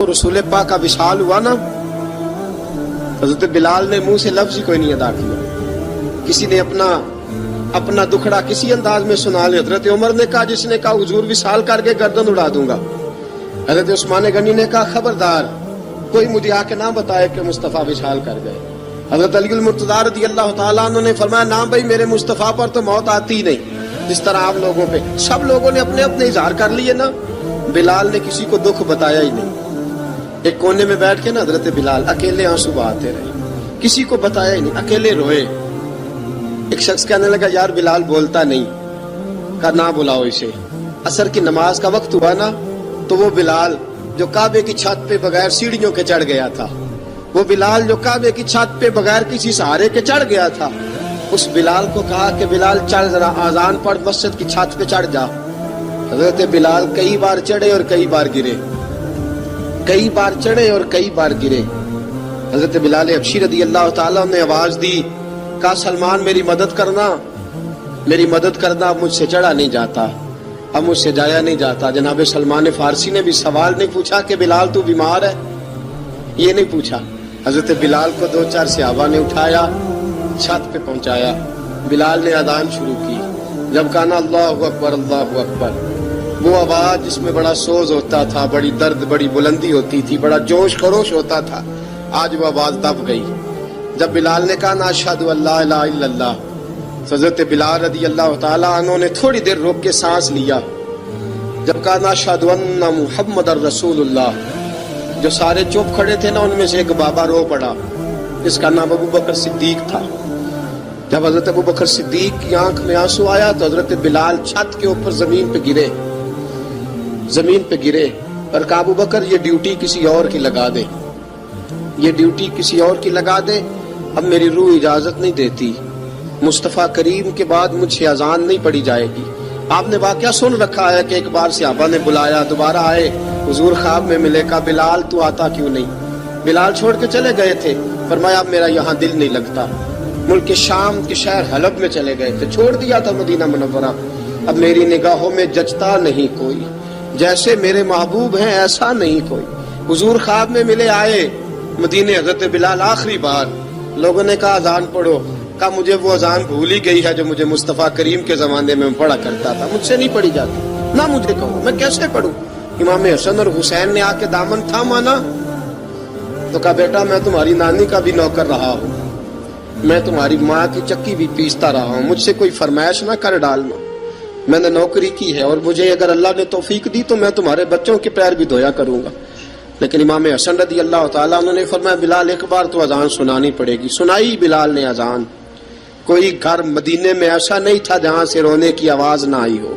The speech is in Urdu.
رسول پاک کا وصال ہوا نا، حضرت بلال نے منہ سے لفظ ہی کوئی نہیں ادا کیا. کسی نے اپنا دکھڑا کسی انداز میں سنا لیا. حضرت عمر نے کہا، جس نے کہا حضور وصال کر کے گردن اڑا دوں گا. حضرت عثمان غنی نے کہا، خبردار کوئی مجھے آ کے نہ بتائے کہ مصطفیٰ وصال کر گئے. حضرت علی المرتضیٰ رضی اللہ تعالیٰ عنہ نے فرمایا، نہ بھائی میرے مصطفیٰ پر تو موت آتی ہی نہیں جس طرح آپ لوگوں پہ. سب لوگوں نے اپنے اپنے اظہار کر لیے نا، بلال نے کسی کو دکھ بتایا ہی نہیں. ایک کونے میں بیٹھ کے نا حضرت بلال اکیلے آنسو بہاتے رہے، کسی کو بتایا ہی نہیں، اکیلے روئے. ایک شخص کہنے لگا، یار بلال بولتا نہیں. کہا نہ بلاؤ اسے. عصر کی نماز کا وقت ہوا نا، تو وہ بلال جو کعبے کی چھت پہ بغیر سیڑھیوں کے چڑھ گیا تھا، وہ بلال جو کعبے کی چھت پہ بغیر کسی سہارے کے چڑھ گیا تھا، اس بلال کو کہا کہ بلال چڑھ ذرا، آذان پڑھ، مسجد کی چھت پہ چڑھ جا. حضرت بلال کئی بار چڑھے اور کئی بار گرے، کئی بار چڑھے اور کئی بار گرے. حضرت بلال حبشی رضی اللہ تعالیٰ نے آواز دی، کہا سلمان میری مدد کرنا، میری مدد کرنا. اب مجھ سے چڑھا نہیں جاتا، اب مجھ سے جایا نہیں جاتا. جناب سلمان فارسی نے بھی سوال نہیں پوچھا کہ بلال تو بیمار ہے، یہ نہیں پوچھا. حضرت بلال کو 2-4 صحابہ نے اٹھایا، چھت پہ پہنچایا. بلال نے اذان شروع کی. جب کہا نا اللہ اکبر اللہ اکبر، وہ آواز جس میں بڑا سوز ہوتا تھا، بڑی درد، بڑی بلندی ہوتی تھی، بڑا جوش خروش ہوتا تھا، آج وہ آواز دب گئی. جب بلال نے کہا نا اشہد ان لا الہ الا اللہ، حضرت بلال رضی اللہ تعالیٰ عنہ نے تھوڑی دیر روک کے سانس لیا. جب کہا نا اشہد ان محمد الرسول اللہ، جو سارے چپ کھڑے تھے نا، ان میں سے ایک بابا رو پڑا، اس کا نام ابو بکر صدیق تھا. جب حضرت ابو بکر صدیق کی آنکھ میں آنسو آیا تو حضرت بلال چھت کے اوپر زمین پہ گرے اور کہا ابو بکر یہ ڈیوٹی کسی اور کی لگا دے، یہ ڈیوٹی کسی اور کی لگا دے، اب میری روح اجازت نہیں دیتی، مصطفیٰ کریم کے بعد مجھ سے اذان نہیں پڑھی جائے گی. آپ نے واقعہ سن رکھا ہے کہ ایک بار صحابہ نے بلایا، دوبارہ آئے، حضور خواب میں ملے. کہا بلال تو آتا کیوں نہیں؟ بلال چھوڑ کے چلے گئے تھے. فرمایا اب میرا یہاں دل نہیں لگتا. ملک شام کے شہر حلب میں چلے گئے تھے، چھوڑ دیا تھا مدینہ منورہ. اب میری نگاہوں میں جچتا نہیں کوئی، جیسے میرے محبوب ہیں ایسا نہیں کوئی. حضور خواب میں ملے، آئے مدینے. حضرت بلال آخری بار، لوگوں نے کہا اذان پڑھو. کہا مجھے وہ اذان بھول ہی گئی ہے جو مجھے مصطفیٰ کریم کے زمانے میں پڑھا کرتا تھا، مجھ سے نہیں پڑھی جاتی. نہ مجھے کہو، میں کیسے پڑھوں؟ امام حسن اور حسین نے آ کے دامن تھاما نا، تو کہا بیٹا میں تمہاری نانی کا بھی نوکر رہا ہوں، میں تمہاری ماں کی چکی بھی پیستا رہا ہوں، مجھ سے کوئی فرمائش نہ کر ڈالنا. میں نے نوکری کی ہے، اور مجھے اگر اللہ نے توفیق دی تو میں تمہارے بچوں کے پیر بھی دھویا کروں گا. لیکن امام حسن رضی اللہ تعالیٰ عنہ نے فرمایا بلال ایک بار تو اذان سنانی پڑے گی. سنائی بلال نے اذان. کوئی گھر مدینے میں ایسا نہیں تھا جہاں سے رونے کی آواز نہ آئی ہو.